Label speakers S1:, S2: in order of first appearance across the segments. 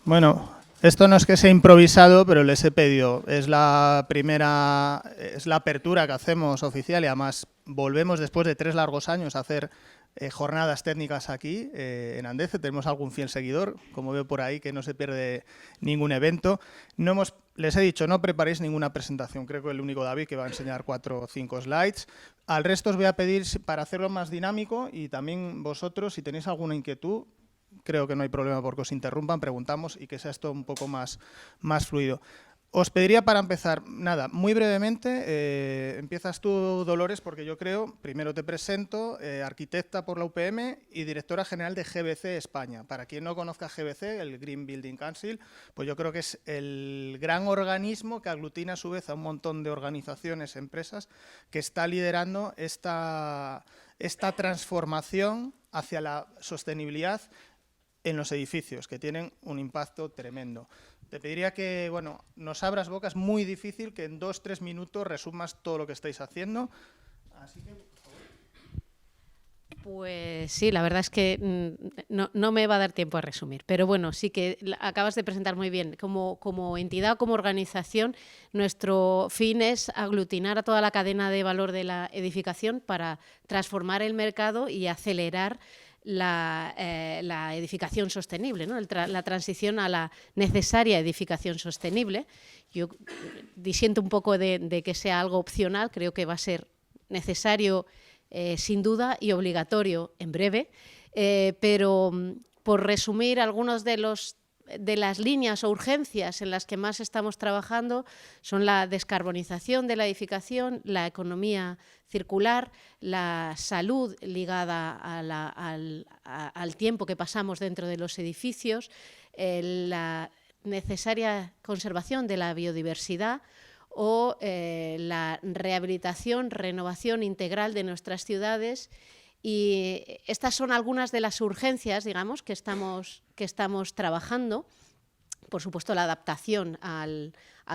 S1: Bueno, esto no es que sea improvisado, pero les he pedido. Es la apertura que hacemos oficial y además volvemos después de 3 largos años a hacer jornadas técnicas aquí en Andeze. Tenemos algún fiel seguidor, como veo por ahí, que no se pierde ningún evento. Les he dicho, no preparéis ninguna presentación. Creo que el único David que va a enseñar 4 o 5 slides. Al resto os voy a pedir para hacerlo más dinámico y también vosotros, si tenéis alguna inquietud, creo que no hay problema porque os interrumpan, preguntamos y que sea esto un poco más fluido. Os pediría para empezar, nada, muy brevemente, empiezas tú, Dolores, porque yo creo, primero te presento, arquitecta por la UPM y directora general de GBC España. Para quien no conozca GBC, el Green Building Council, pues yo creo que es el gran organismo que aglutina a su vez a un montón de organizaciones, empresas, que está liderando esta transformación hacia la sostenibilidad en los edificios, que tienen un impacto tremendo. Te pediría que nos abras boca, es muy difícil que en 2-3 minutos resumas todo lo que estáis haciendo. Así que, por favor.
S2: Pues sí, la verdad es que no me va a dar tiempo a resumir, pero bueno, sí que acabas de presentar muy bien. Como entidad, como organización, nuestro fin es aglutinar a toda la cadena de valor de la edificación para transformar el mercado y acelerar la edificación sostenible, ¿no? La transición a la necesaria edificación sostenible. Yo disiento un poco de que sea algo opcional, creo que va a ser necesario sin duda y obligatorio en breve, pero por resumir algunos de las líneas o urgencias en las que más estamos trabajando son la descarbonización de la edificación, la economía circular, la salud ligada al tiempo que pasamos dentro de los edificios, la necesaria conservación de la biodiversidad o la rehabilitación, renovación integral de nuestras ciudades. Y estas son algunas de las urgencias, digamos, que estamos trabajando. Por supuesto, la adaptación a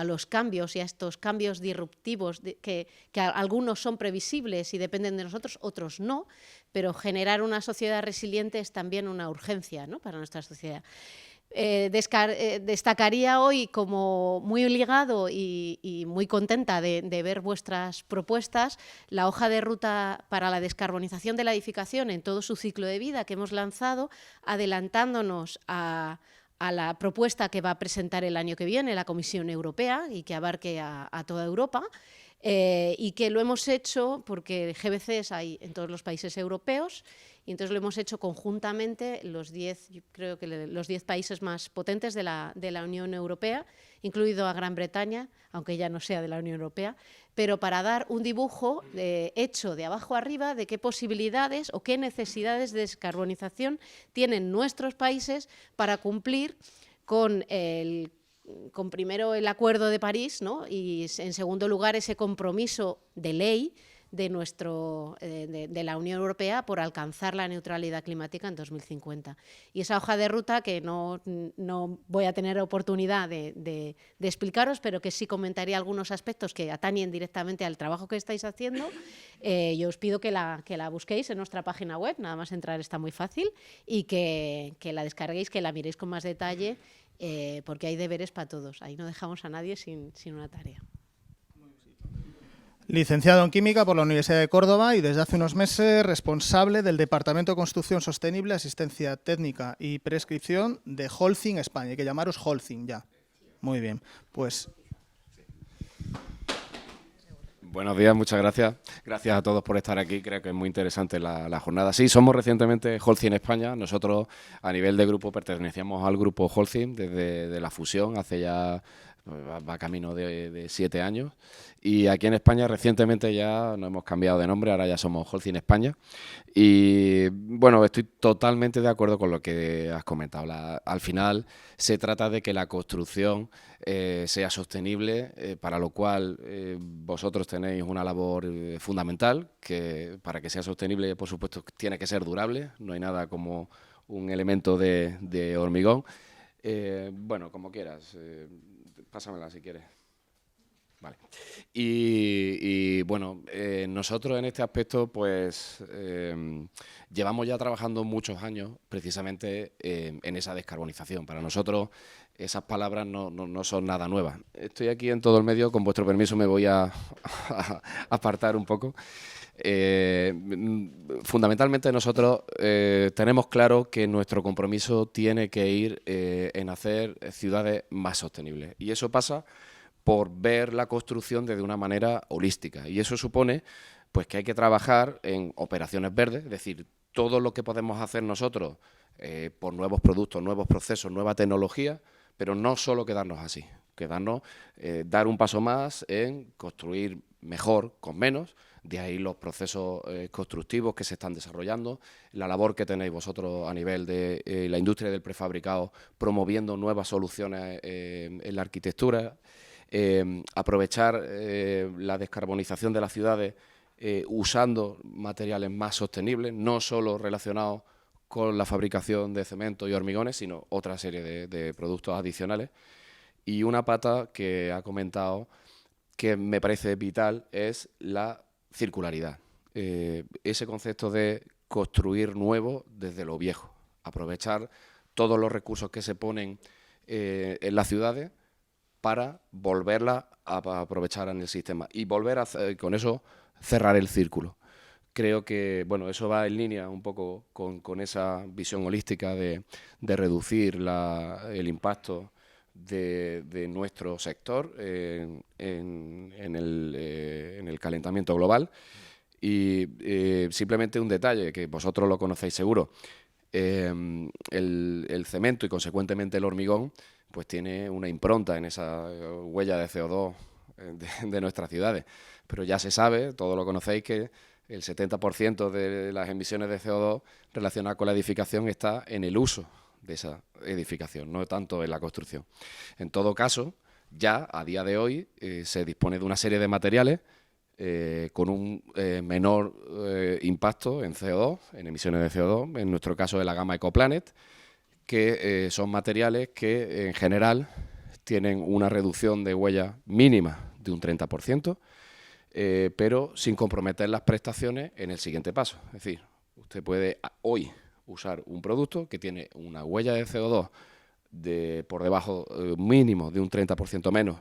S2: los cambios y a estos cambios disruptivos, que algunos son previsibles y dependen de nosotros, otros no, pero generar una sociedad resiliente es también una urgencia, ¿no?, para nuestra sociedad. Destacaría hoy como muy ligado y muy contenta de ver vuestras propuestas, la hoja de ruta para la descarbonización de la edificación en todo su ciclo de vida que hemos lanzado, adelantándonos a la propuesta que va a presentar el año que viene la Comisión Europea y que abarque a toda Europa. Y que lo hemos hecho porque GBCs hay en todos los países europeos y entonces lo hemos hecho conjuntamente creo que los 10 países más potentes de la Unión Europea, incluido a Gran Bretaña, aunque ya no sea de la Unión Europea, pero para dar un dibujo hecho de abajo arriba de qué posibilidades o qué necesidades de descarbonización tienen nuestros países para cumplir con primero el Acuerdo de París, ¿no?, y en segundo lugar ese compromiso de ley de la Unión Europea por alcanzar la neutralidad climática en 2050. Y esa hoja de ruta que no voy a tener oportunidad de explicaros, pero que sí comentaría algunos aspectos que atañen directamente al trabajo que estáis haciendo. Yo os pido que la busquéis en nuestra página web, nada más entrar está muy fácil, y que la descarguéis, que la miréis con más detalle, porque hay deberes para todos. Ahí no dejamos a nadie sin una tarea.
S1: Licenciado en Química por la Universidad de Córdoba y desde hace unos meses responsable del Departamento de Construcción Sostenible, Asistencia Técnica y Prescripción de Holcim España. Hay que llamaros Holcim ya. Muy bien, pues...
S3: Buenos días, muchas gracias. Gracias a todos por estar aquí, creo que es muy interesante la jornada. Sí, somos recientemente Holcim España. Nosotros a nivel de grupo pertenecíamos al grupo Holcim desde la fusión hace ya... va camino de 7 años y aquí en España recientemente ya nos hemos cambiado de nombre, ahora ya somos Holcim España y bueno, estoy totalmente de acuerdo con lo que has comentado. Al final se trata de que la construcción sea sostenible, para lo cual vosotros tenéis una labor fundamental, que para que sea sostenible por supuesto tiene que ser durable, no hay nada como un elemento de hormigón. Bueno, como quieras. Pásamela si quieres. Vale. Y bueno, nosotros en este aspecto pues llevamos ya trabajando muchos años precisamente en esa descarbonización. Para nosotros esas palabras no son nada nuevas. Estoy aquí en todo el medio, con vuestro permiso me voy a apartar un poco. Fundamentalmente nosotros tenemos claro que nuestro compromiso tiene que ir en hacer ciudades más sostenibles. Y eso pasa por ver la construcción desde una manera holística. Y eso supone pues, que hay que trabajar en operaciones verdes, es decir, todo lo que podemos hacer nosotros por nuevos productos, nuevos procesos, nueva tecnología, pero no solo quedarnos así, quedarnos, dar un paso más en construir mejor con menos. De ahí los procesos constructivos que se están desarrollando, la labor que tenéis vosotros a nivel de la industria del prefabricado, promoviendo nuevas soluciones en la arquitectura, aprovechar la descarbonización de las ciudades usando materiales más sostenibles, no solo relacionados con la fabricación de cemento y hormigones, sino otra serie de productos adicionales. Y una pata que ha comentado que me parece vital es la circularidad. Ese concepto de construir nuevo desde lo viejo, aprovechar todos los recursos que se ponen en las ciudades para volverla a aprovechar en el sistema y volver a con eso cerrar el círculo. Creo que bueno, eso va en línea un poco con esa visión holística de reducir el impacto de nuestro sector en el calentamiento global. Y simplemente un detalle que vosotros lo conocéis seguro, el cemento y consecuentemente el hormigón pues tiene una impronta en esa huella de CO2 de nuestras ciudades, pero ya se sabe, todos lo conocéis, que el 70% de las emisiones de CO2 relacionadas con la edificación está en el uso de esa edificación, no tanto en la construcción. En todo caso, ya a día de hoy se dispone de una serie de materiales con un menor impacto en CO2, en emisiones de CO2, en nuestro caso de la gama EcoPlanet, que son materiales que en general tienen una reducción de huella mínima de un 30%, pero sin comprometer las prestaciones en el siguiente paso. Es decir, usted puede hoy usar un producto que tiene una huella de CO2 por debajo mínimo de un 30% menos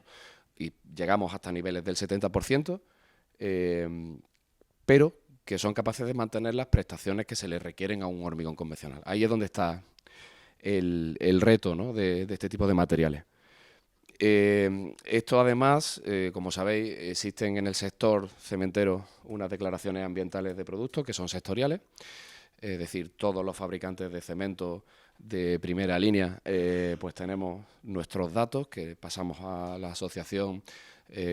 S3: y llegamos hasta niveles del 70%, pero que son capaces de mantener las prestaciones que se le requieren a un hormigón convencional. Ahí es donde está el reto, ¿no?, de este tipo de materiales. Esto además, como sabéis, existen en el sector cementero unas declaraciones ambientales de productos que son sectoriales, es decir, todos los fabricantes de cemento de primera línea pues tenemos nuestros datos que pasamos a la asociación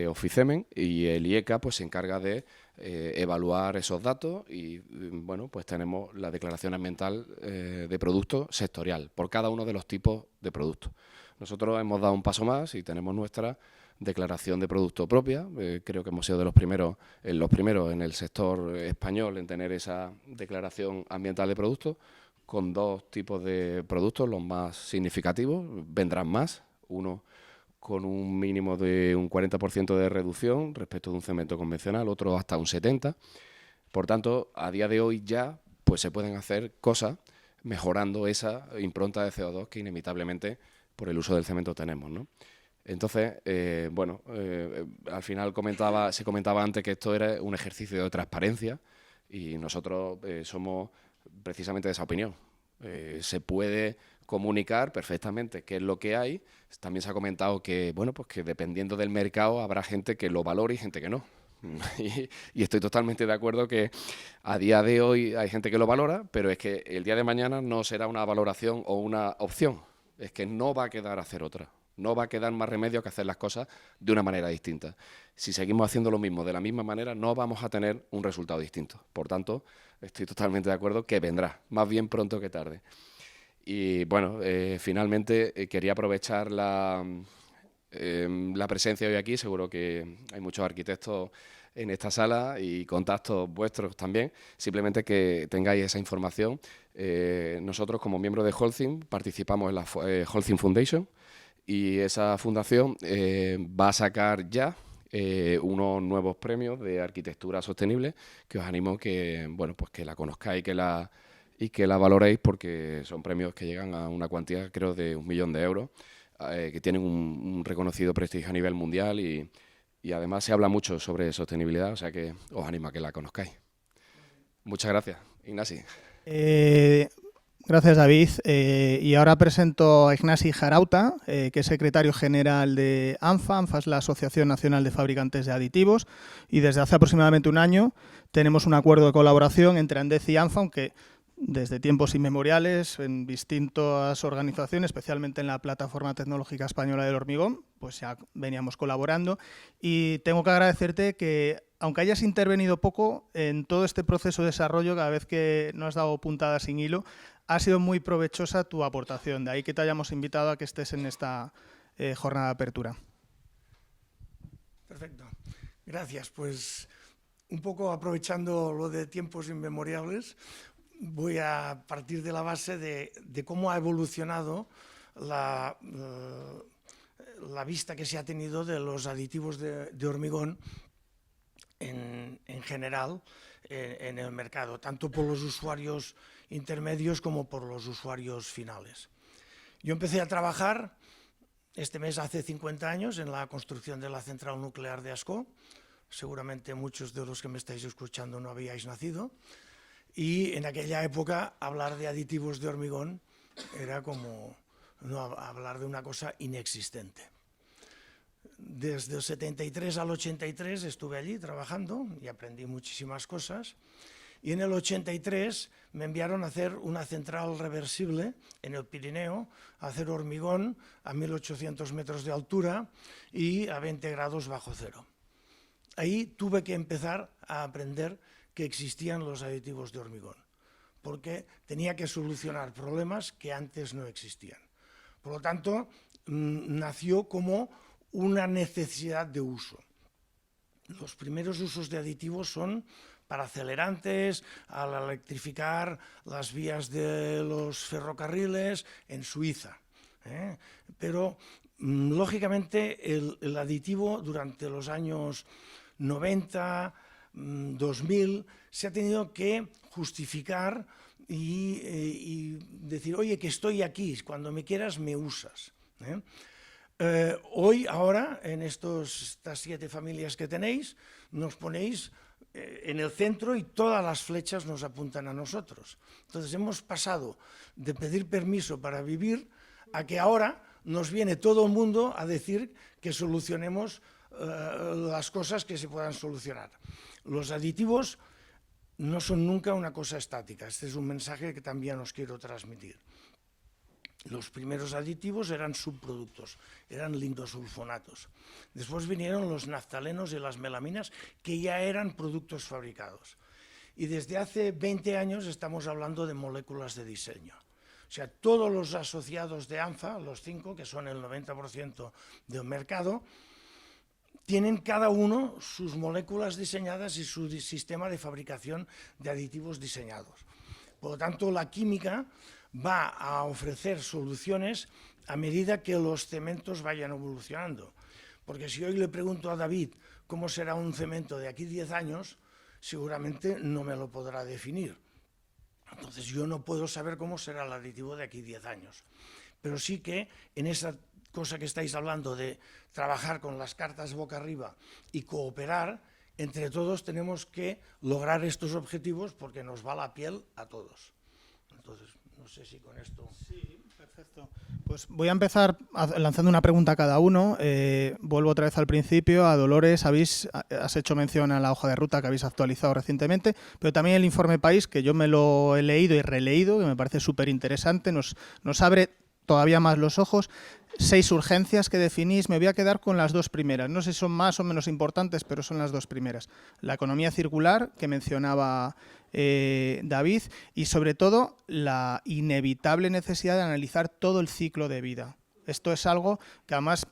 S3: Oficemen, y el IECA pues se encarga de evaluar esos datos y bueno, pues tenemos la declaración ambiental de producto sectorial por cada uno de los tipos de productos. Nosotros hemos dado un paso más y tenemos nuestra declaración de producto propia. Creo que hemos sido de los primeros en el sector español en tener esa declaración ambiental de productos, con dos tipos de productos, los más significativos. Vendrán más, uno con un mínimo de un 40% de reducción respecto de un cemento convencional, otro hasta un 70%. Por tanto, a día de hoy ya pues se pueden hacer cosas mejorando esa impronta de CO2 que inevitablemente por el uso del cemento tenemos, ¿no? Entonces, bueno, al final se comentaba antes que esto era un ejercicio de transparencia y nosotros somos precisamente de esa opinión. Se puede comunicar perfectamente qué es lo que hay. También se ha comentado que, bueno, pues que dependiendo del mercado habrá gente que lo valore y gente que no. Y estoy totalmente de acuerdo que a día de hoy hay gente que lo valora, pero es que el día de mañana no será una valoración o una opción. Es que no va a quedar hacer otra. No va a quedar más remedio que hacer las cosas de una manera distinta. Si seguimos haciendo lo mismo de la misma manera, no vamos a tener un resultado distinto. Por tanto, estoy totalmente de acuerdo que vendrá, más bien pronto que tarde. Y bueno, finalmente quería aprovechar la presencia hoy aquí. Seguro que hay muchos arquitectos en esta sala y contactos vuestros también. Simplemente que tengáis esa información. Nosotros, como miembros de Holcim, participamos en la Holcim Foundation, y esa fundación va a sacar ya, unos nuevos premios de arquitectura sostenible que os animo que, bueno, pues que la conozcáis y que la valoréis, porque son premios que llegan a una cuantía, creo, de 1 millón de euros, que tienen un reconocido prestigio a nivel mundial y además se habla mucho sobre sostenibilidad, o sea que os animo a que la conozcáis. Muchas gracias, Ignasi.
S1: Gracias, David. Y ahora presento a Ignasi Jarauta, que es secretario general de ANFA. ANFA es la Asociación Nacional de Fabricantes de Aditivos, y desde hace aproximadamente un año tenemos un acuerdo de colaboración entre Andez y ANFA, aunque desde tiempos inmemoriales en distintas organizaciones, especialmente en la Plataforma Tecnológica Española del Hormigón, pues ya veníamos colaborando. Y tengo que agradecerte que, aunque hayas intervenido poco en todo este proceso de desarrollo, cada vez que nos has dado puntadas sin hilo, ha sido muy provechosa tu aportación. De ahí que te hayamos invitado a que estés en esta jornada de apertura.
S4: Perfecto. Gracias. Pues un poco aprovechando lo de tiempos inmemoriales, voy a partir de la base de cómo ha evolucionado la vista que se ha tenido de los aditivos de hormigón en general en el mercado, tanto por los usuarios intermedios como por los usuarios finales. Yo empecé a trabajar este mes hace 50 años en la construcción de la central nuclear de Ascó. Seguramente muchos de los que me estáis escuchando no habíais nacido. Y en aquella época hablar de aditivos de hormigón era como hablar de una cosa inexistente. Desde el 73 al 83 estuve allí trabajando y aprendí muchísimas cosas. Y en el 83 me enviaron a hacer una central reversible en el Pirineo, a hacer hormigón a 1800 metros de altura y a 20 grados bajo cero. Ahí tuve que empezar a aprender que existían los aditivos de hormigón, porque tenía que solucionar problemas que antes no existían. Por lo tanto, nació como una necesidad de uso. Los primeros usos de aditivos son para acelerantes, al electrificar las vías de los ferrocarriles en Suiza. Pero, lógicamente, el aditivo durante los años 90, 2000, se ha tenido que justificar y decir, oye, que estoy aquí, cuando me quieras me usas. Hoy, ahora, en estas 7 familias que tenéis, nos ponéis en el centro y todas las flechas nos apuntan a nosotros. Entonces hemos pasado de pedir permiso para vivir a que ahora nos viene todo el mundo a decir que solucionemos las cosas que se puedan solucionar. Los aditivos no son nunca una cosa estática. Este es un mensaje que también os quiero transmitir. Los primeros aditivos eran subproductos, eran lindosulfonatos. Después vinieron los naftalenos y las melaminas, que ya eran productos fabricados. Y desde hace 20 años estamos hablando de moléculas de diseño. O sea, todos los asociados de ANFA, los 5, que son el 90% del mercado, tienen cada uno sus moléculas diseñadas y su sistema de fabricación de aditivos diseñados. Por lo tanto, la química va a ofrecer soluciones a medida que los cementos vayan evolucionando. Porque si hoy le pregunto a David cómo será un cemento de aquí 10 años, seguramente no me lo podrá definir. Entonces yo no puedo saber cómo será el aditivo de aquí 10 años. Pero sí que en esa cosa que estáis hablando de trabajar con las cartas boca arriba y cooperar, entre todos tenemos que lograr estos objetivos porque nos va la piel a todos. Entonces, no sé si con esto...
S1: Sí, perfecto. Pues voy a empezar lanzando una pregunta a cada uno. Vuelvo otra vez al principio. A Dolores, has hecho mención a la hoja de ruta que habéis actualizado recientemente, pero también el informe País, que yo me lo he leído y releído, que me parece súper interesante, nos abre todavía más los ojos. 6 urgencias que definís. Me voy a quedar con las 2 primeras. No sé si son más o menos importantes, pero son las 2 primeras. La economía circular, que mencionaba David, y sobre todo la inevitable necesidad de analizar todo el ciclo de vida. Esto es algo que además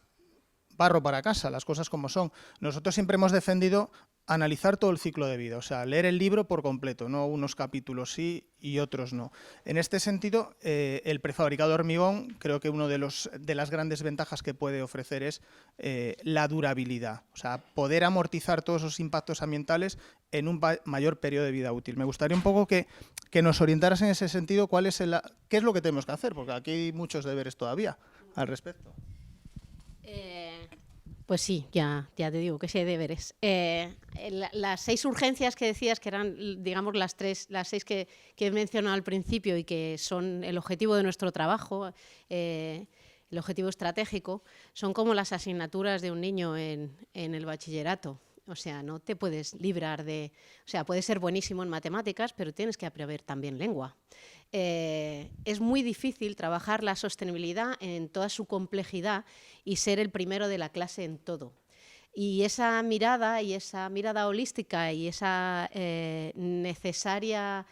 S1: barro para casa, las cosas como son. Nosotros siempre hemos defendido analizar todo el ciclo de vida, o sea, leer el libro por completo, no unos capítulos sí y otros no. En este sentido, el prefabricado de hormigón, creo que una de las grandes ventajas que puede ofrecer es la durabilidad, o sea, poder amortizar todos esos impactos ambientales en un mayor periodo de vida útil. Me gustaría un poco que nos orientaras en ese sentido qué es lo que tenemos que hacer, porque aquí hay muchos deberes todavía al respecto.
S2: Pues sí, ya te digo que sí hay deberes. Las 6 urgencias que decías, que eran, digamos, las 6 que he mencionado al principio y que son el objetivo de nuestro trabajo, el objetivo estratégico, son como las asignaturas de un niño en el bachillerato. O sea, no te puedes librar de... O sea, puedes ser buenísimo en matemáticas, pero tienes que aprender también lengua. Es muy difícil trabajar la sostenibilidad en toda su complejidad y ser el primero de la clase en todo. Y esa mirada holística y esa necesaria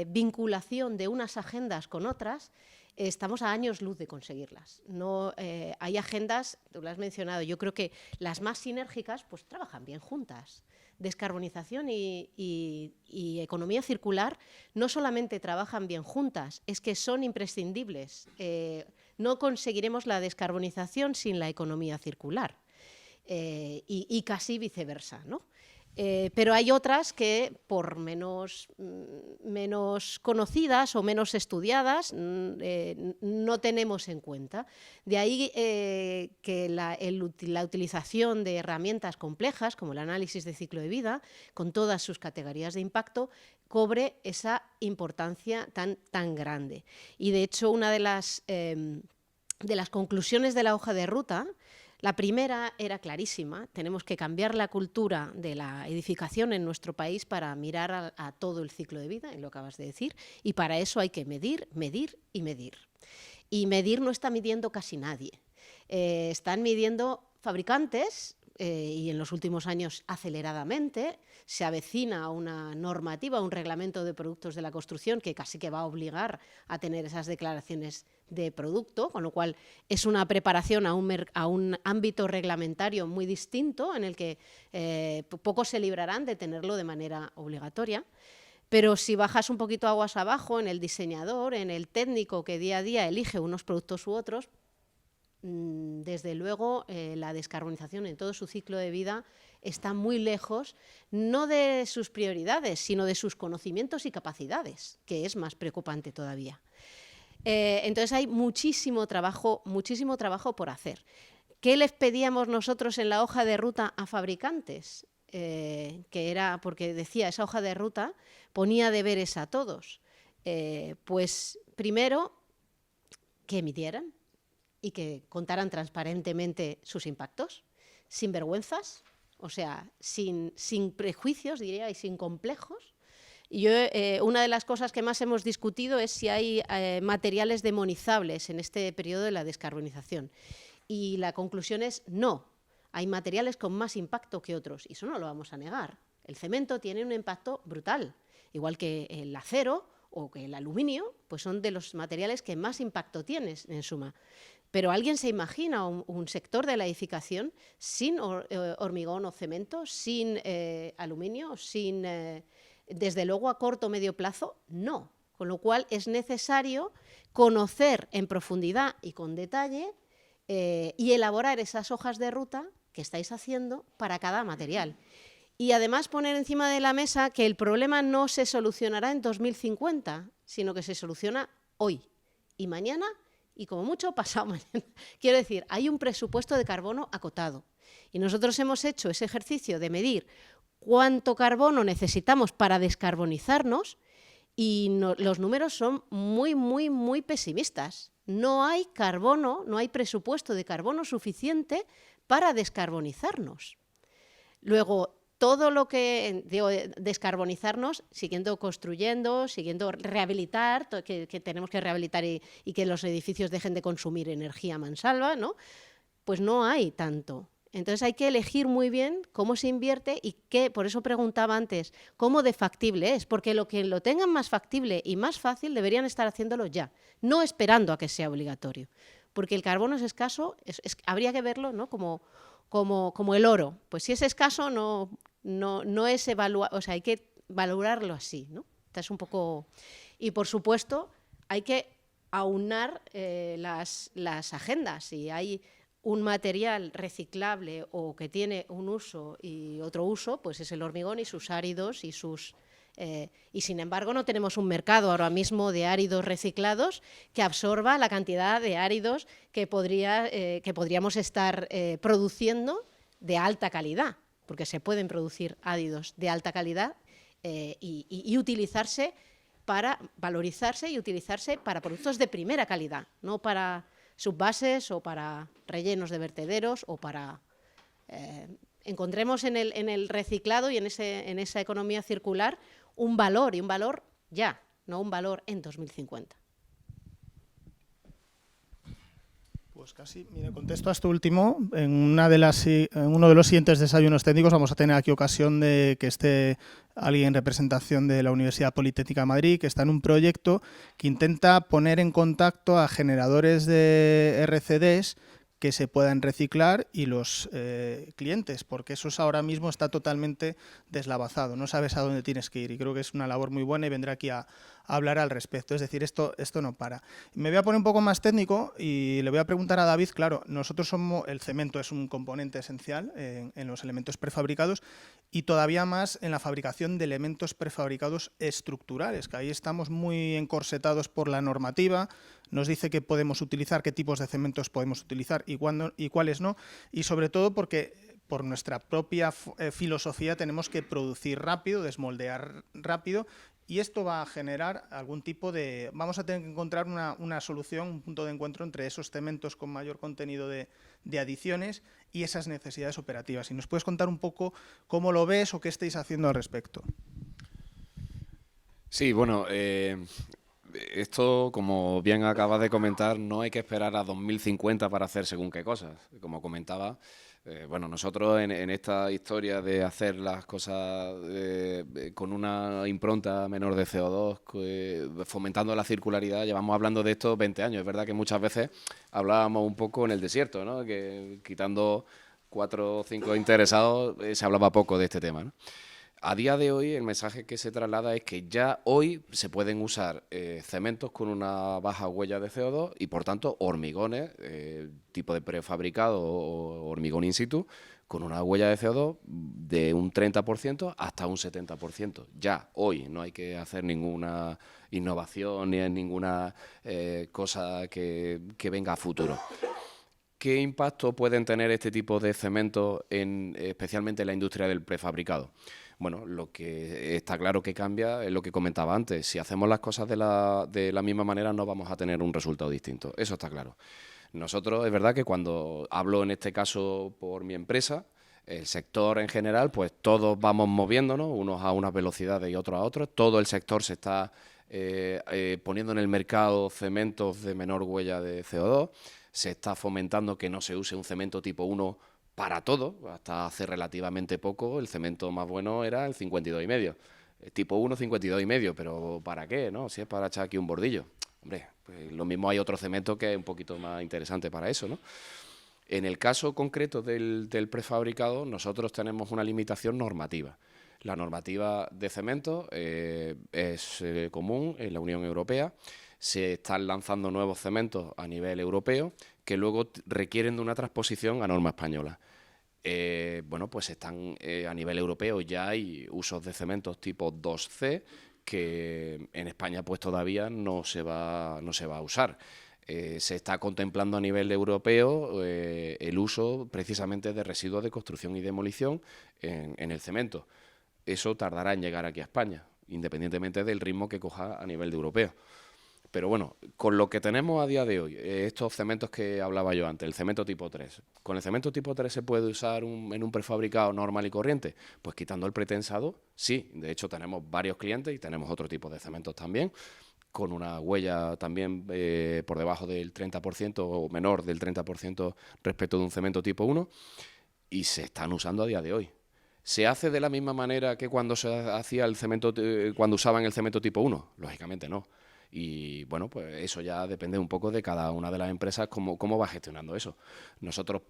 S2: vinculación de unas agendas con otras, estamos a años luz de conseguirlas. No, hay agendas, tú lo has mencionado, yo creo que las más sinérgicas pues trabajan bien juntas. Descarbonización y economía circular no solamente trabajan bien juntas, es que son imprescindibles. No conseguiremos la descarbonización sin la economía circular y casi viceversa, ¿no? Pero hay otras que, por menos conocidas o menos estudiadas, no tenemos en cuenta. De ahí que la utilización de herramientas complejas, como el análisis de ciclo de vida, con todas sus categorías de impacto, cobre esa importancia tan grande. Y, de hecho, una de las conclusiones de la hoja de ruta, la primera era clarísima: tenemos que cambiar la cultura de la edificación en nuestro país para mirar a todo el ciclo de vida, lo acabas de decir, y para eso hay que medir, medir y medir. Y medir no está midiendo casi nadie. Están midiendo fabricantes y en los últimos años aceleradamente se avecina una normativa, un reglamento de productos de la construcción que casi que va a obligar a tener esas declaraciones de producto, con lo cual es una preparación a un ámbito reglamentario muy distinto en el que pocos se librarán de tenerlo de manera obligatoria. Pero si bajas un poquito aguas abajo en el diseñador, en el técnico que día a día elige unos productos u otros, desde luego la descarbonización en todo su ciclo de vida está muy lejos, no de sus prioridades, sino de sus conocimientos y capacidades, que es más preocupante todavía. Entonces hay muchísimo trabajo por hacer. ¿Qué les pedíamos nosotros en la hoja de ruta a fabricantes? Que era, porque decía, esa hoja de ruta ponía deberes a todos. Pues primero, que emitieran y que contaran transparentemente sus impactos, sin vergüenzas, o sea, sin prejuicios, diría, y sin complejos. Y una de las cosas que más hemos discutido es si hay materiales demonizables en este periodo de la descarbonización. Y la conclusión es no. Hay materiales con más impacto que otros, y eso no lo vamos a negar. El cemento tiene un impacto brutal, igual que el acero o que el aluminio, pues son de los materiales que más impacto tienes en suma. Pero ¿alguien se imagina un sector de la edificación sin hormigón o cemento, sin aluminio, sin... Desde luego, a corto o medio plazo, no. Con lo cual, es necesario conocer en profundidad y con detalle y elaborar esas hojas de ruta que estáis haciendo para cada material. Y además poner encima de la mesa que el problema no se solucionará en 2050, sino que se soluciona hoy y mañana y como mucho pasado mañana. Quiero decir, hay un presupuesto de carbono acotado y nosotros hemos hecho ese ejercicio de medir cuánto carbono necesitamos para descarbonizarnos y los números son muy, muy, muy pesimistas. No hay carbono, no hay presupuesto de carbono suficiente para descarbonizarnos. Luego, todo lo que descarbonizarnos, siguiendo construyendo, siguiendo rehabilitar, que tenemos que rehabilitar y que los edificios dejen de consumir energía a mansalva, ¿no? Pues no hay tanto. Entonces hay que elegir muy bien cómo se invierte y qué, por eso preguntaba antes, cómo de factible es, porque lo que lo tengan más factible y más fácil deberían estar haciéndolo ya, no esperando a que sea obligatorio. porque el carbono es escaso, habría que verlo, ¿no?, como el oro. Pues si es escaso, no es o sea, hay que valorarlo así, ¿no? Es un poco... Y, por supuesto, hay que aunar las agendas. Si hay un material reciclable o que tiene un uso y otro uso, pues es el hormigón y sus áridos y sus... y, sin embargo, no tenemos un mercado ahora mismo de áridos reciclados que absorba la cantidad de áridos que podríamos estar produciendo de alta calidad, porque se pueden producir áridos de alta calidad y utilizarse para valorizarse y utilizarse para productos de primera calidad, no para subbases o para rellenos de vertederos o para... encontremos en el reciclado y en esa economía circular un valor, y un valor ya, no un valor en 2050.
S1: Pues casi, mira, contesto a esto último. En uno de los siguientes desayunos técnicos vamos a tener aquí ocasión de que esté alguien en representación de la Universidad Politécnica de Madrid, que está en un proyecto que intenta poner en contacto a generadores de RCDs que se puedan reciclar y los clientes, porque eso ahora mismo está totalmente deslavazado, no sabes a dónde tienes que ir, y creo que es una labor muy buena y vendré aquí a hablar al respecto. Es decir, esto no para. Me voy a poner un poco más técnico y le voy a preguntar a David. Claro, el cemento es un componente esencial en los elementos prefabricados y todavía más en la fabricación de elementos prefabricados estructurales, que ahí estamos muy encorsetados por la normativa. Nos dice qué podemos utilizar, qué tipos de cementos podemos utilizar y cuándo y cuáles no, y sobre todo porque por nuestra propia filosofía tenemos que producir rápido, desmoldear rápido, y esto va a generar algún tipo de... Vamos a tener que encontrar una solución, un punto de encuentro entre esos cementos con mayor contenido de adiciones y esas necesidades operativas. Si nos puedes contar un poco cómo lo ves o qué estáis haciendo al respecto.
S3: Sí, bueno, esto, como bien acabas de comentar, no hay que esperar a 2050 para hacer según qué cosas. Como comentaba, bueno, nosotros en esta historia de hacer las cosas con una impronta menor de CO2, fomentando la circularidad, llevamos hablando de esto 20 años. Es verdad que muchas veces hablábamos un poco en el desierto, ¿no? Que quitando 4 o 5 interesados se hablaba poco de este tema, ¿no? A día de hoy el mensaje que se traslada es que ya hoy se pueden usar cementos con una baja huella de CO2 y, por tanto, hormigones, tipo de prefabricado o hormigón in situ, con una huella de CO2 de un 30% hasta un 70%. Ya hoy no hay que hacer ninguna innovación ni ninguna cosa que venga a futuro. ¿Qué impacto pueden tener este tipo de cementos especialmente en la industria del prefabricado? Bueno, lo que está claro que cambia es lo que comentaba antes. Si hacemos las cosas de la misma manera no vamos a tener un resultado distinto. Eso está claro. Nosotros, es verdad que cuando hablo en este caso por mi empresa, el sector en general, pues todos vamos moviéndonos, unos a unas velocidades y otros a otras. Todo el sector se está poniendo en el mercado cementos de menor huella de CO2. Se está fomentando que no se use un cemento tipo 1 para todo. Hasta hace relativamente poco el cemento más bueno era el 52,5. Tipo 1, 52,5, pero ¿para qué, no? Si es para echar aquí un bordillo. Hombre, pues lo mismo hay otro cemento que es un poquito más interesante para eso, ¿no? En el caso concreto del prefabricado, nosotros tenemos una limitación normativa. La normativa de cemento es común en la Unión Europea. Se están lanzando nuevos cementos a nivel europeo que luego requieren de una transposición a norma española. Bueno, pues están a nivel europeo ya hay usos de cementos tipo 2C que en España pues todavía no se va a usar. Se está contemplando a nivel europeo el uso precisamente de residuos de construcción y demolición en el cemento. Eso tardará en llegar aquí a España, independientemente del ritmo que coja a nivel europeo. Pero bueno, con lo que tenemos a día de hoy, estos cementos que hablaba yo antes, el cemento tipo 3, ¿con el cemento tipo 3 se puede usar en un prefabricado normal y corriente? Pues quitando el pretensado, sí. De hecho, tenemos varios clientes y tenemos otro tipo de cementos también, con una huella también por debajo del 30% o menor del 30% respecto de un cemento tipo 1, y se están usando a día de hoy. ¿Se hace de la misma manera que cuando se hacía el cemento, cuando usaban el cemento tipo 1? Lógicamente no. Y bueno, pues eso ya depende un poco de cada una de las empresas cómo va gestionando eso. Nosotros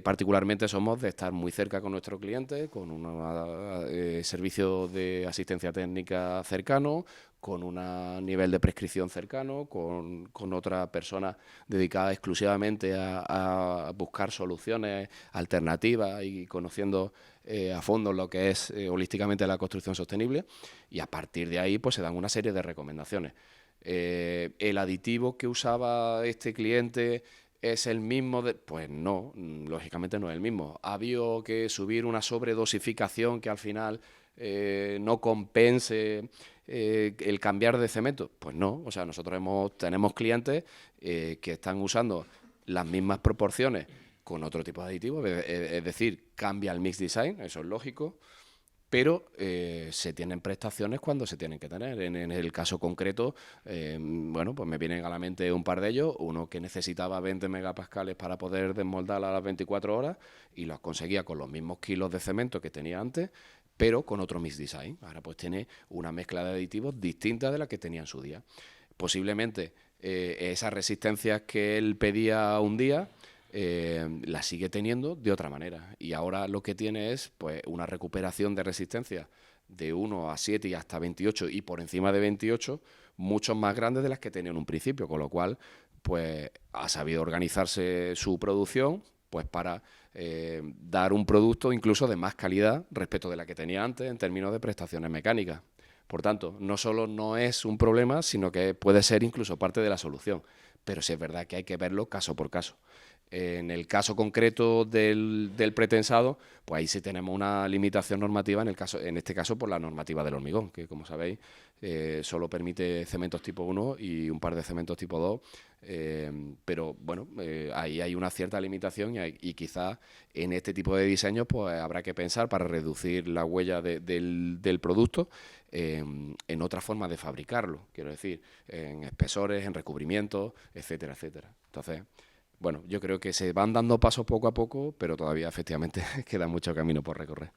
S3: particularmente somos de estar muy cerca con nuestro cliente, con un servicio de asistencia técnica cercano, con un nivel de prescripción cercano, con otra persona dedicada exclusivamente a buscar soluciones alternativas y conociendo a fondo lo que es holísticamente la construcción sostenible, y a partir de ahí pues se dan una serie de recomendaciones. El aditivo que usaba este cliente ¿es el mismo? Pues no, lógicamente no es el mismo. ¿Ha habido que subir una sobredosificación que al final no compense el cambiar de cemento? Pues no, o sea, nosotros tenemos clientes que están usando las mismas proporciones con otro tipo de aditivos, es decir, cambia el mix design, eso es lógico, pero se tienen prestaciones cuando se tienen que tener. En el caso concreto, bueno, pues me vienen a la mente un par de ellos, uno que necesitaba 20 megapascales para poder desmoldar a las 24 horas y los conseguía con los mismos kilos de cemento que tenía antes, pero con otro mix design. Ahora pues tiene una mezcla de aditivos distinta de la que tenía en su día. Posiblemente esas resistencias que él pedía un día, la sigue teniendo de otra manera, y ahora lo que tiene es pues una recuperación de resistencia de 1 a 7 y hasta 28 y por encima de 28 mucho más grandes de las que tenía en un principio, con lo cual pues ha sabido organizarse su producción pues para dar un producto incluso de más calidad respecto de la que tenía antes en términos de prestaciones mecánicas. Por tanto, no solo no es un problema, sino que puede ser incluso parte de la solución, pero sí es verdad que hay que verlo caso por caso. En el caso concreto del pretensado, pues ahí sí tenemos una limitación normativa, en este caso por la normativa del hormigón, que como sabéis solo permite cementos tipo 1 y un par de cementos tipo 2, pero bueno, ahí hay una cierta limitación y quizás en este tipo de diseños pues habrá que pensar para reducir la huella del producto en otra forma de fabricarlo, quiero decir, en espesores, en recubrimientos, etcétera, etcétera. Entonces, bueno, yo creo que se van dando pasos poco a poco, pero todavía efectivamente queda mucho camino por recorrer.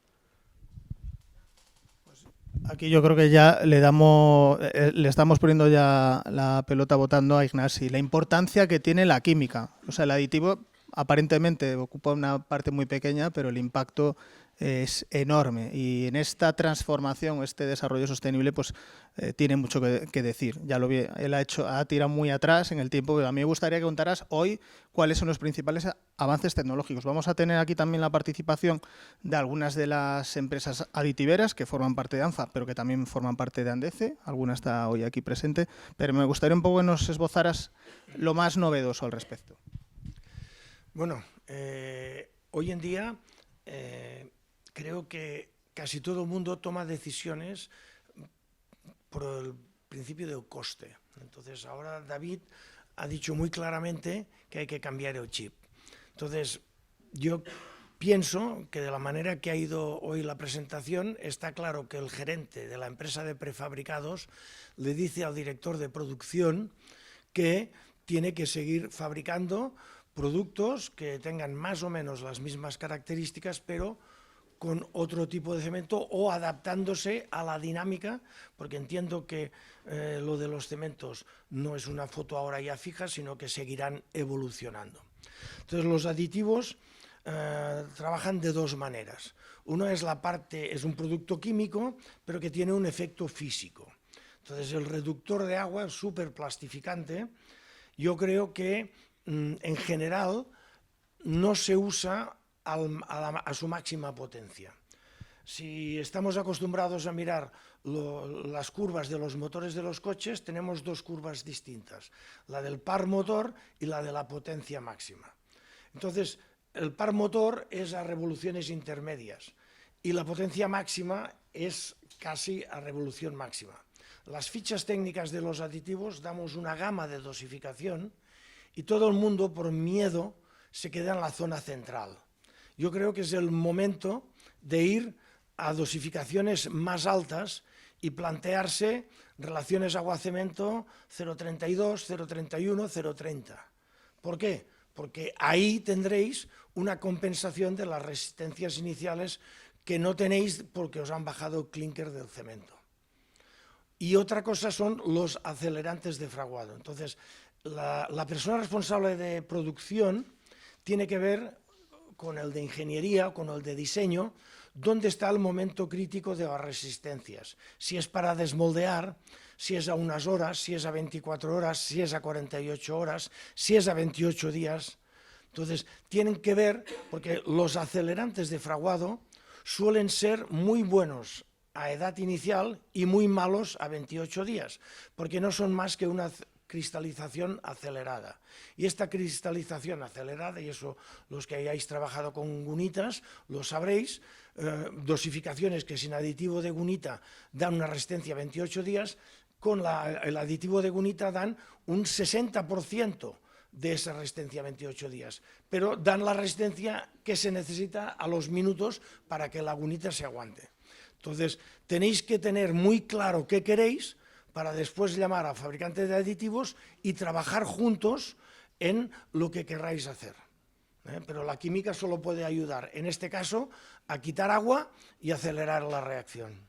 S1: Aquí yo creo que ya le estamos poniendo ya la pelota botando a Ignasi. La importancia que tiene la química. O sea, el aditivo aparentemente ocupa una parte muy pequeña, pero el impacto es enorme. Y en esta transformación, este desarrollo sostenible, pues tiene mucho que decir. Ya lo vi, él ha tirado muy atrás en el tiempo, pero a mí me gustaría que contaras hoy cuáles son los principales avances tecnológicos. Vamos a tener aquí también la participación de algunas de las empresas aditiveras que forman parte de ANFA, pero que también forman parte de Andeze. Alguna está hoy aquí presente, pero me gustaría un poco que nos esbozaras lo más novedoso al respecto.
S4: Bueno, hoy en día creo que casi todo el mundo toma decisiones por el principio del coste. Entonces, ahora David ha dicho muy claramente que hay que cambiar el chip. Entonces, yo pienso que de la manera que ha ido hoy la presentación, está claro que el gerente de la empresa de prefabricados le dice al director de producción que tiene que seguir fabricando productos que tengan más o menos las mismas características, pero con otro tipo de cemento o adaptándose a la dinámica, porque entiendo que lo de los cementos no es una foto ahora ya fija, sino que seguirán evolucionando. Entonces, los aditivos trabajan de dos maneras. Uno es es un producto químico, pero que tiene un efecto físico. Entonces, el reductor de agua, el superplastificante, yo creo que en general no se usa a su máxima potencia. Si estamos acostumbrados a mirar las curvas de los motores de los coches, tenemos dos curvas distintas, la del par motor y la de la potencia máxima. Entonces, el par motor es a revoluciones intermedias y la potencia máxima es casi a revolución máxima. Las fichas técnicas de los aditivos damos una gama de dosificación y todo el mundo, por miedo, se queda en la zona central. Yo creo que es el momento de ir a dosificaciones más altas y plantearse relaciones agua-cemento 0,32, 0,31, 0,30. ¿Por qué? Porque ahí tendréis una compensación de las resistencias iniciales que no tenéis porque os han bajado el clínker del cemento. Y otra cosa son los acelerantes de fraguado. Entonces, la persona responsable de producción tiene que ver con el de ingeniería, con el de diseño, dónde está el momento crítico de las resistencias. Si es para desmoldear, si es a unas horas, si es a 24 horas, si es a 48 horas, si es a 28 días. Entonces, tienen que ver, porque los acelerantes de fraguado suelen ser muy buenos a edad inicial y muy malos a 28 días, porque no son más que una cristalización acelerada. Y esta cristalización acelerada, y eso los que hayáis trabajado con gunitas lo sabréis, dosificaciones que sin aditivo de gunita dan una resistencia a 28 días, con el aditivo de gunita dan un 60% de esa resistencia a 28 días, pero dan la resistencia que se necesita a los minutos para que la gunita se aguante. Entonces, tenéis que tener muy claro qué queréis para después llamar a fabricantes de aditivos y trabajar juntos en lo que queráis hacer. Pero la química solo puede ayudar, en este caso, a quitar agua y acelerar la reacción.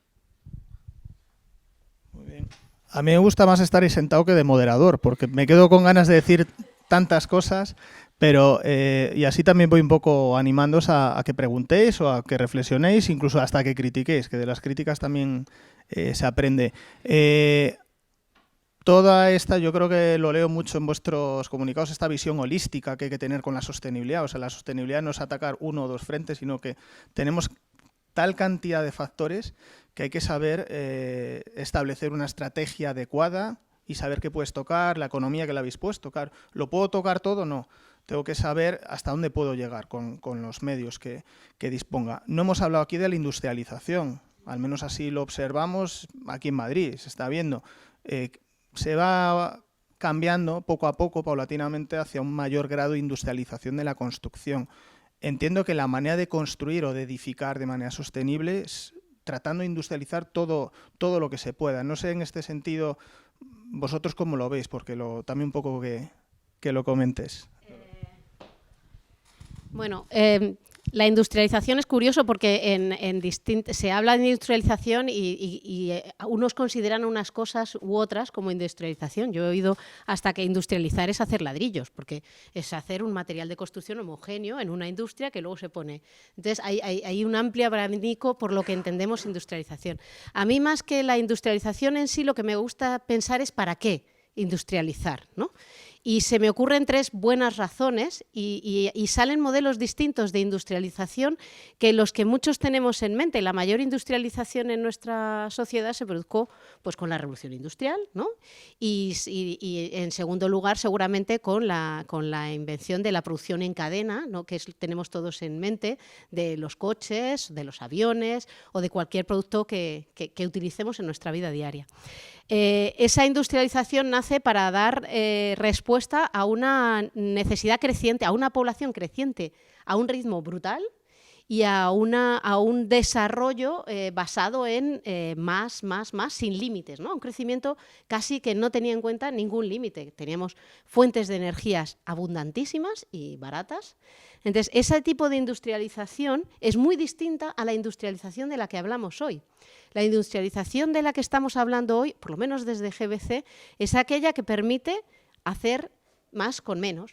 S1: Muy bien. A mí me gusta más estar ahí sentado que de moderador, porque me quedo con ganas de decir tantas cosas, pero y así también voy un poco animándoos a que preguntéis o a que reflexionéis, incluso hasta que critiquéis, que de las críticas también se aprende. Toda esta, yo creo que lo leo mucho en vuestros comunicados, esta visión holística que hay que tener con la sostenibilidad. O sea, la sostenibilidad no es atacar uno o dos frentes, sino que tenemos tal cantidad de factores que hay que saber establecer una estrategia adecuada y saber qué puedes tocar, la economía que le habéis puesto. Claro, ¿lo puedo tocar todo? No. Tengo que saber hasta dónde puedo llegar con los medios que disponga. No hemos hablado aquí de la industrialización, al menos así lo observamos aquí en Madrid, se está viendo. Se va cambiando poco a poco, paulatinamente, hacia un mayor grado de industrialización de la construcción. Entiendo que la manera de construir o de edificar de manera sostenible es tratando de industrializar todo lo que se pueda. No sé en este sentido vosotros cómo lo veis, porque también un poco que lo comentes.
S2: Bueno, la industrialización es curioso porque se habla de industrialización y unos consideran unas cosas u otras como industrialización. Yo he oído hasta que industrializar es hacer ladrillos, porque es hacer un material de construcción homogéneo en una industria que luego se pone. Entonces, hay un amplio abanico por lo que entendemos industrialización. A mí, más que la industrialización en sí, lo que me gusta pensar es para qué industrializar, ¿no? Y se me ocurren tres buenas razones y salen modelos distintos de industrialización que los que muchos tenemos en mente. La mayor industrialización en nuestra sociedad se produjo pues, con la revolución industrial, ¿no? Y en segundo lugar, seguramente, con la invención de la producción en cadena, ¿no? Que tenemos todos en mente, de los coches, de los aviones o de cualquier producto que utilicemos en nuestra vida diaria. Esa industrialización nace para dar respuesta a una necesidad creciente, a una población creciente a un ritmo brutal y a un desarrollo basado en más, sin límites, ¿no? Un crecimiento casi que no tenía en cuenta ningún límite. Teníamos fuentes de energías abundantísimas y baratas. Entonces, ese tipo de industrialización es muy distinta a la industrialización de la que hablamos hoy. La industrialización de la que estamos hablando hoy, por lo menos desde GBC, es aquella que permite hacer más con menos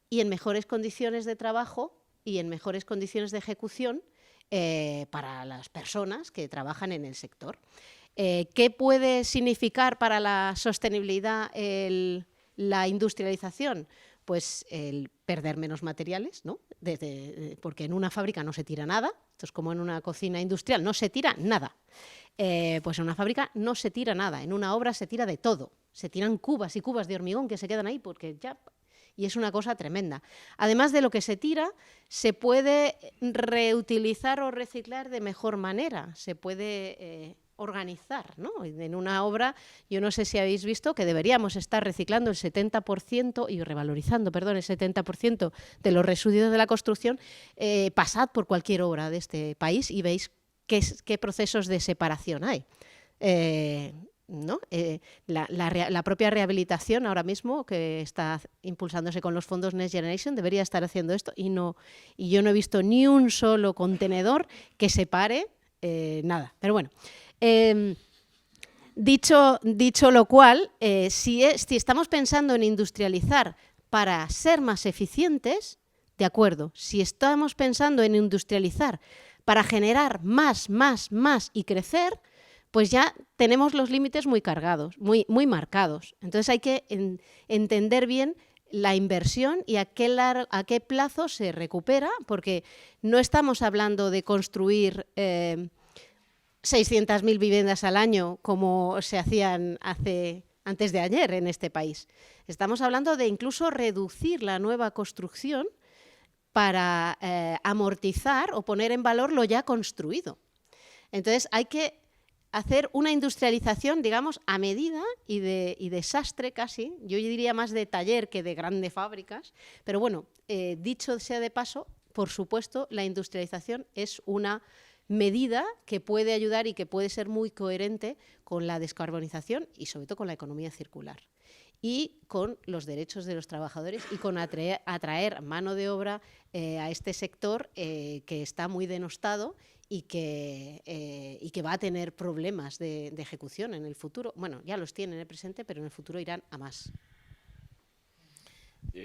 S2: y en mejores condiciones de trabajo y en mejores condiciones de ejecución para las personas que trabajan en el sector. ¿Qué puede significar para la sostenibilidad la industrialización? Pues el perder menos materiales, ¿no? Porque en una fábrica no se tira nada, esto es como en una cocina industrial, no se tira nada. Pues en una fábrica no se tira nada, en una obra se tira de todo, se tiran cubas y cubas de hormigón que se quedan ahí porque ya... Y es una cosa tremenda. Además de lo que se tira, se puede reutilizar o reciclar de mejor manera, se puede organizar, ¿no? En una obra, yo no sé si habéis visto que deberíamos estar reciclando el 70% y revalorizando, perdón, el 70% de los residuos de la construcción. Pasad por cualquier obra de este país y veis qué procesos de separación hay. ¿No? La propia rehabilitación ahora mismo que está impulsándose con los fondos Next Generation debería estar haciendo esto y yo no he visto ni un solo contenedor que separe nada. Pero bueno, Dicho lo cual, si estamos pensando en industrializar para ser más eficientes, de acuerdo. Si estamos pensando en industrializar para generar más y crecer, pues ya tenemos los límites muy cargados, muy marcados. Entonces hay que entender bien la inversión y a qué plazo se recupera, porque no estamos hablando de construir 600.000 viviendas al año como se hacían antes de ayer en este país. Estamos hablando de incluso reducir la nueva construcción para amortizar o poner en valor lo ya construido. Entonces hay que hacer una industrialización, digamos, a medida y de sastre casi, yo diría más de taller que de grandes fábricas, pero bueno, dicho sea de paso, por supuesto, la industrialización es una medida que puede ayudar y que puede ser muy coherente con la descarbonización y sobre todo con la economía circular y con los derechos de los trabajadores y con atraer mano de obra a este sector que está muy denostado y que va a tener problemas de ejecución en el futuro. Bueno, ya los tiene en el presente, pero en el futuro irán a más.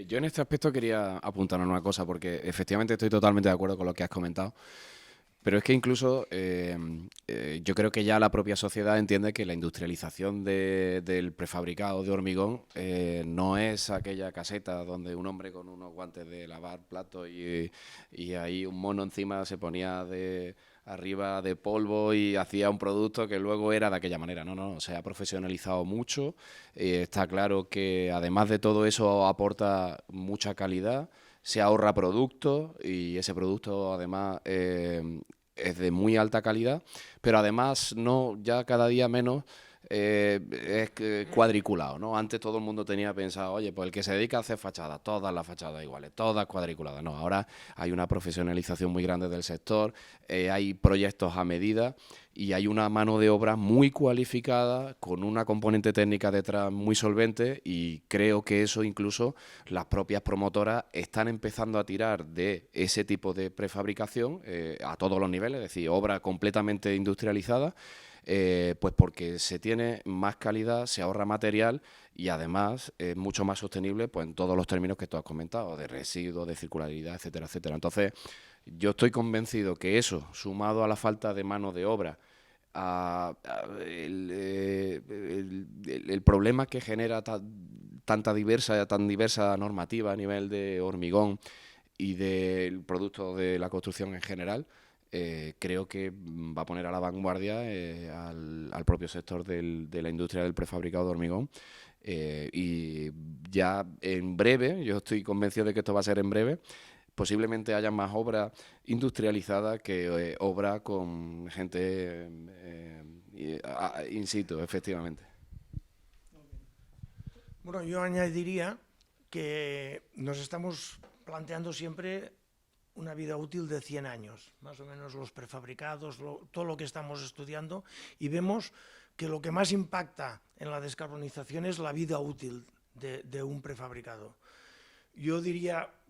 S3: Yo en este aspecto quería apuntar a una cosa, porque efectivamente estoy totalmente de acuerdo con lo que has comentado. Pero es que incluso yo creo que ya la propia sociedad entiende que la industrialización del prefabricado de hormigón no es aquella caseta donde un hombre con unos guantes de lavar platos y ahí un mono encima se ponía arriba de polvo y hacía un producto que luego era de aquella manera. No, se ha profesionalizado mucho. Está claro que además de todo eso aporta mucha calidad. Se ahorra producto y ese producto además es de muy alta calidad, pero además ya cada día menos es cuadriculado, ¿no? Antes todo el mundo tenía pensado, oye, pues el que se dedica a hacer fachadas, todas las fachadas iguales, todas cuadriculadas. No, ahora hay una profesionalización muy grande del sector, hay proyectos a medida y hay una mano de obra muy cualificada, con una componente técnica detrás muy solvente, y creo que eso incluso las propias promotoras están empezando a tirar de ese tipo de prefabricación a todos los niveles, es decir, obra completamente industrializada, pues porque se tiene más calidad, se ahorra material y además es mucho más sostenible, pues en todos los términos que tú has comentado, de residuos, de circularidad, etcétera, etcétera. Entonces, yo estoy convencido que eso, sumado a la falta de mano de obra, el problema que genera tan diversa normativa a nivel de hormigón y del producto de la construcción en general, creo que va a poner a la vanguardia al propio sector de la industria del prefabricado de hormigón. Y ya en breve, yo estoy convencido de que esto va a ser en breve, posiblemente haya más obra industrializada que obra con gente in situ, efectivamente.
S4: Bueno, yo añadiría que nos estamos planteando siempre una vida útil de 100 años, más o menos los prefabricados, todo lo que estamos estudiando, y vemos que lo que más impacta en la descarbonización es la vida útil de un prefabricado. Yo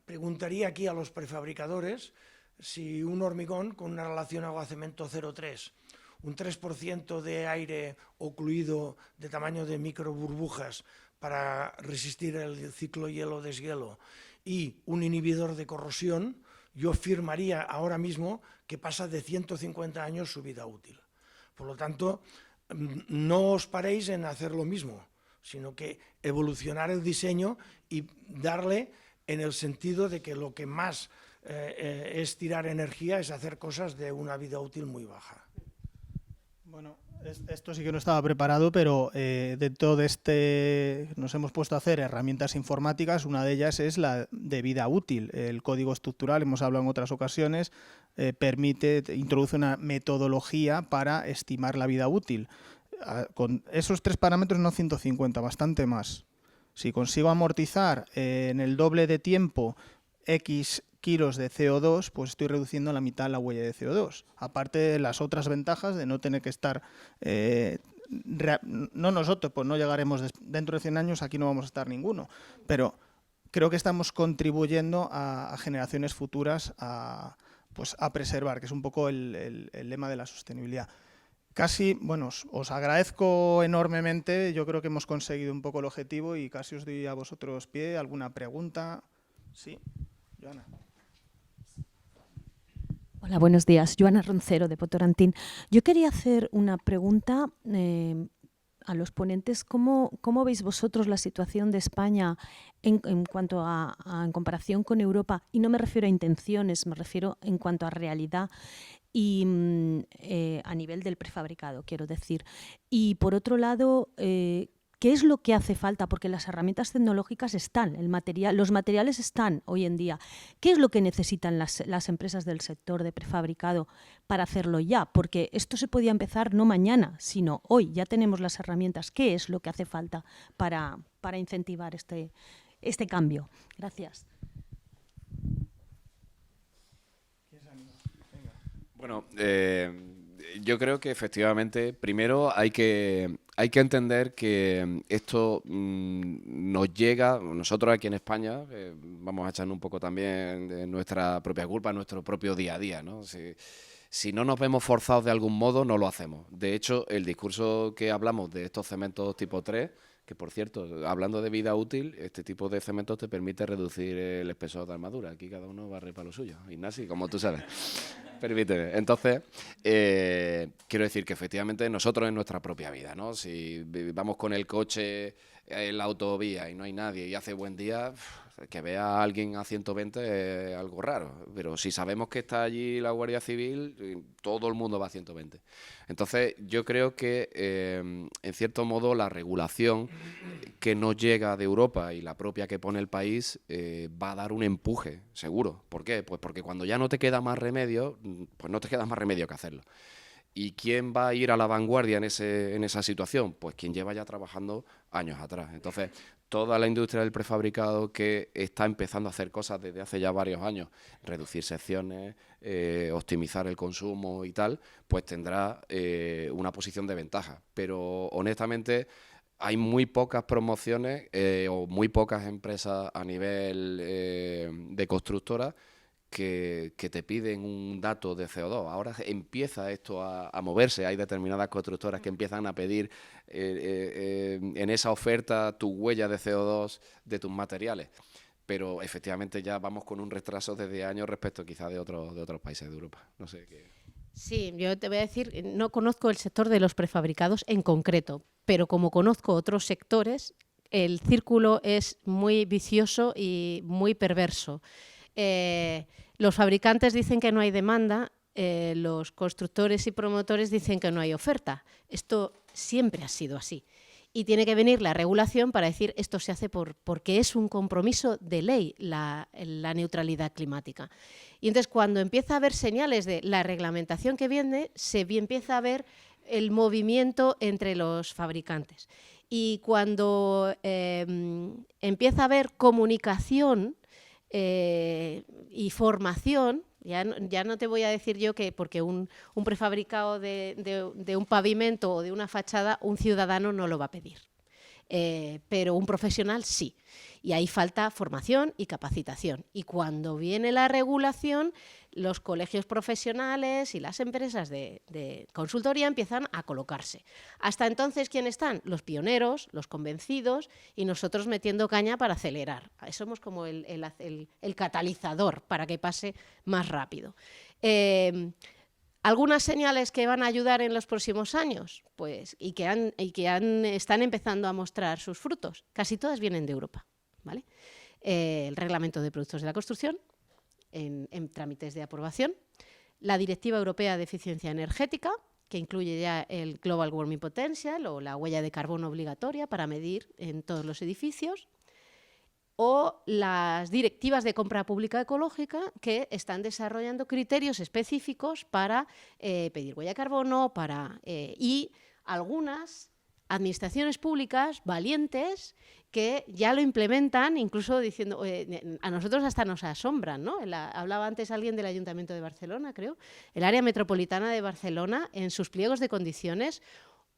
S4: preguntaría aquí a los prefabricadores si un hormigón con una relación agua-cemento 0,3, un 3% de aire ocluido de tamaño de micro burbujas para resistir el ciclo hielo-deshielo y un inhibidor de corrosión, yo firmaría ahora mismo que pasa de 150 años su vida útil. Por lo tanto, no os paréis en hacer lo mismo, sino que evolucionar el diseño y darle en el sentido de que lo que más es tirar energía es hacer cosas de una vida útil muy baja.
S1: Bueno, esto sí que no estaba preparado, pero dentro de nos hemos puesto a hacer herramientas informáticas. Una de ellas es la de vida útil. El código estructural, hemos hablado en otras ocasiones, introduce una metodología para estimar la vida útil. Con esos 3 parámetros, no 150, bastante más. Si consigo amortizar en el doble de tiempo X kilos de CO2, pues estoy reduciendo la mitad la huella de CO2. Aparte de las otras ventajas de no tener que estar... no nosotros, pues no llegaremos dentro de 100 años, aquí no vamos a estar ninguno. Pero creo que estamos contribuyendo a generaciones futuras a preservar, que es un poco el lema de la sostenibilidad. Bueno, os agradezco enormemente. Yo creo que hemos conseguido un poco el objetivo y casi os doy a vosotros pie. ¿Alguna pregunta? Sí, Joana.
S5: Hola, buenos días. Joana Roncero, de Votorantín. Yo quería hacer una pregunta a los ponentes. ¿Cómo veis vosotros la situación de España en cuanto en comparación con Europa? Y no me refiero a intenciones, me refiero en cuanto a realidad y a nivel del prefabricado, quiero decir. Y por otro lado, ¿qué es lo que hace falta? Porque las herramientas tecnológicas están, los materiales están hoy en día. ¿Qué es lo que necesitan las empresas del sector de prefabricado para hacerlo ya? Porque esto se podía empezar no mañana, sino hoy. Ya tenemos las herramientas. ¿Qué es lo que hace falta para incentivar este cambio? Gracias.
S3: Bueno, yo creo que efectivamente, primero hay que entender que esto nos llega, nosotros aquí en España, vamos a echar un poco también de nuestra propia culpa, nuestro propio día a día, ¿no? Si no nos vemos forzados de algún modo, no lo hacemos. De hecho, el discurso que hablamos de estos cementos tipo 3, que por cierto, hablando de vida útil, este tipo de cementos te permite reducir el espesor de armadura. Aquí cada uno barre para lo suyo. Ignasi, como tú sabes. Permíteme. Entonces, quiero decir que efectivamente nosotros en nuestra propia vida, ¿no? Si vamos con el coche en la autovía y no hay nadie y hace buen día, que vea a alguien a 120 es algo raro. Pero si sabemos que está allí la Guardia Civil, todo el mundo va a 120. Entonces, yo creo que, en cierto modo, la regulación que nos llega de Europa y la propia que pone el país va a dar un empuje, seguro. ¿Por qué? Pues porque cuando ya no te queda más remedio, pues no te queda más remedio que hacerlo. ¿Y quién va a ir a la vanguardia en esa situación? Pues quien lleva ya trabajando años atrás. Entonces, toda la industria del prefabricado que está empezando a hacer cosas desde hace ya varios años, reducir secciones, optimizar el consumo y tal, pues tendrá una posición de ventaja. Pero honestamente hay muy pocas promociones o muy pocas empresas a nivel de constructoras que te piden un dato de CO2. Ahora empieza esto a moverse. Hay determinadas constructoras que empiezan a pedir en esa oferta tu huella de CO2 de tus materiales. Pero efectivamente ya vamos con un retraso desde años respecto quizá de otros países de Europa. No sé qué.
S2: Sí, yo te voy a decir, no conozco el sector de los prefabricados en concreto, pero como conozco otros sectores, el círculo es muy vicioso y muy perverso. Los fabricantes dicen que no hay demanda, los constructores y promotores dicen que no hay oferta. Esto siempre ha sido así. Y tiene que venir la regulación para decir esto se hace porque es un compromiso de ley la neutralidad climática. Y entonces cuando empieza a haber señales de la reglamentación que viene, se empieza a ver el movimiento entre los fabricantes. Y cuando empieza a haber comunicación y formación, ya no te voy a decir yo que porque un prefabricado de un pavimento o de una fachada, un ciudadano no lo va a pedir, pero un profesional sí. Y ahí falta formación y capacitación. Y cuando viene la regulación, los colegios profesionales y las empresas de consultoría empiezan a colocarse. Hasta entonces, ¿quién están? Los pioneros, los convencidos y nosotros metiendo caña para acelerar. Somos como el catalizador para que pase más rápido. ¿Algunas señales que van a ayudar en los próximos años? Pues, están empezando a mostrar sus frutos. Casi todas vienen de Europa, ¿vale? El Reglamento de Productos de la Construcción, en trámites de aprobación, la Directiva Europea de Eficiencia Energética, que incluye ya el Global Warming Potential o la huella de carbono obligatoria para medir en todos los edificios, o las directivas de compra pública ecológica que están desarrollando criterios específicos para pedir huella de carbono y algunas administraciones públicas valientes que ya lo implementan, incluso diciendo, a nosotros hasta nos asombran, ¿no? Hablaba antes alguien del Ayuntamiento de Barcelona, creo, el área metropolitana de Barcelona, en sus pliegos de condiciones,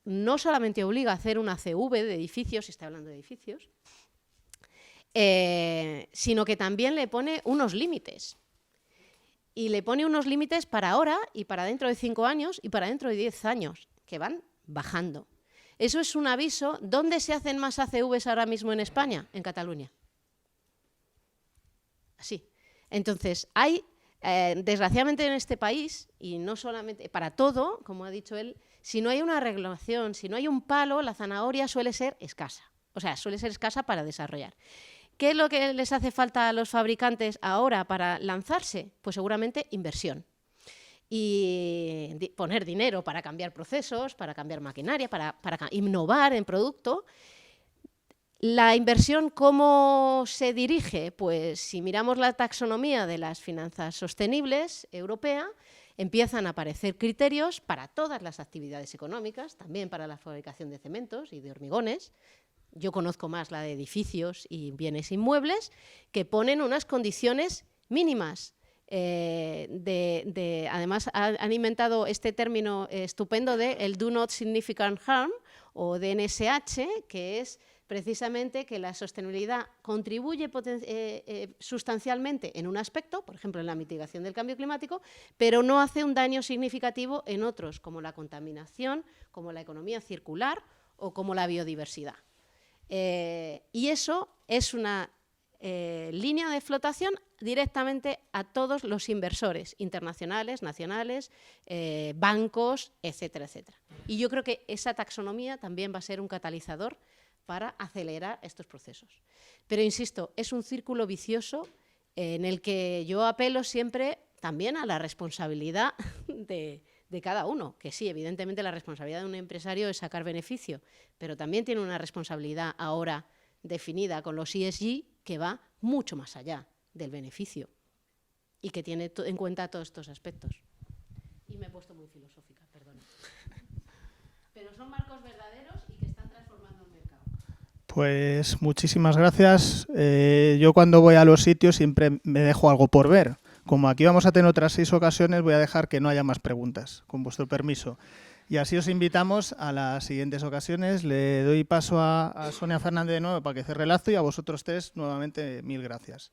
S2: no solamente obliga a hacer una CV de edificios, si está hablando de edificios, sino que también le pone unos límites. Y le pone unos límites para ahora y para dentro de 5 años y para dentro de 10 años. que van bajando. Eso es un aviso. ¿Dónde se hacen más ACVs ahora mismo en España? En Cataluña. Así. Entonces, hay, desgraciadamente en este país, y no solamente, para todo, como ha dicho él, si no hay una regulación, si no hay un palo, la zanahoria suele ser escasa. O sea, suele ser escasa para desarrollar. ¿Qué es lo que les hace falta a los fabricantes ahora para lanzarse? Pues seguramente inversión. Y poner dinero para cambiar procesos, para cambiar maquinaria, para innovar en producto. La inversión, ¿cómo se dirige? Pues si miramos la taxonomía de las finanzas sostenibles europea, empiezan a aparecer criterios para todas las actividades económicas, también para la fabricación de cementos y de hormigones. Yo conozco más la de edificios y bienes inmuebles, que ponen unas condiciones mínimas. Además, han inventado este término estupendo de el Do Not Significant Harm, o DNSH, que es precisamente que la sostenibilidad contribuye sustancialmente en un aspecto, por ejemplo, en la mitigación del cambio climático, pero no hace un daño significativo en otros, como la contaminación, como la economía circular o como la biodiversidad. Y eso es una línea de flotación directamente a todos los inversores internacionales, nacionales, bancos, etcétera, etcétera. Y yo creo que esa taxonomía también va a ser un catalizador para acelerar estos procesos. Pero, insisto, es un círculo vicioso en el que yo apelo siempre también a la responsabilidad de cada uno, que sí, evidentemente la responsabilidad de un empresario es sacar beneficio, pero también tiene una responsabilidad ahora definida con los ESG que va mucho más allá del beneficio y que tiene en cuenta todos estos aspectos. Y me he puesto muy filosófica, perdón. Pero son marcos verdaderos y que están transformando el mercado.
S1: Pues muchísimas gracias. Yo cuando voy a los sitios siempre me dejo algo por ver. Como aquí vamos a tener otras 6 ocasiones, voy a dejar que no haya más preguntas, con vuestro permiso. Y así os invitamos a las siguientes ocasiones. Le doy paso a Sonia Fernández de nuevo para que cierre el lazo y a vosotros 3 nuevamente 1000 gracias.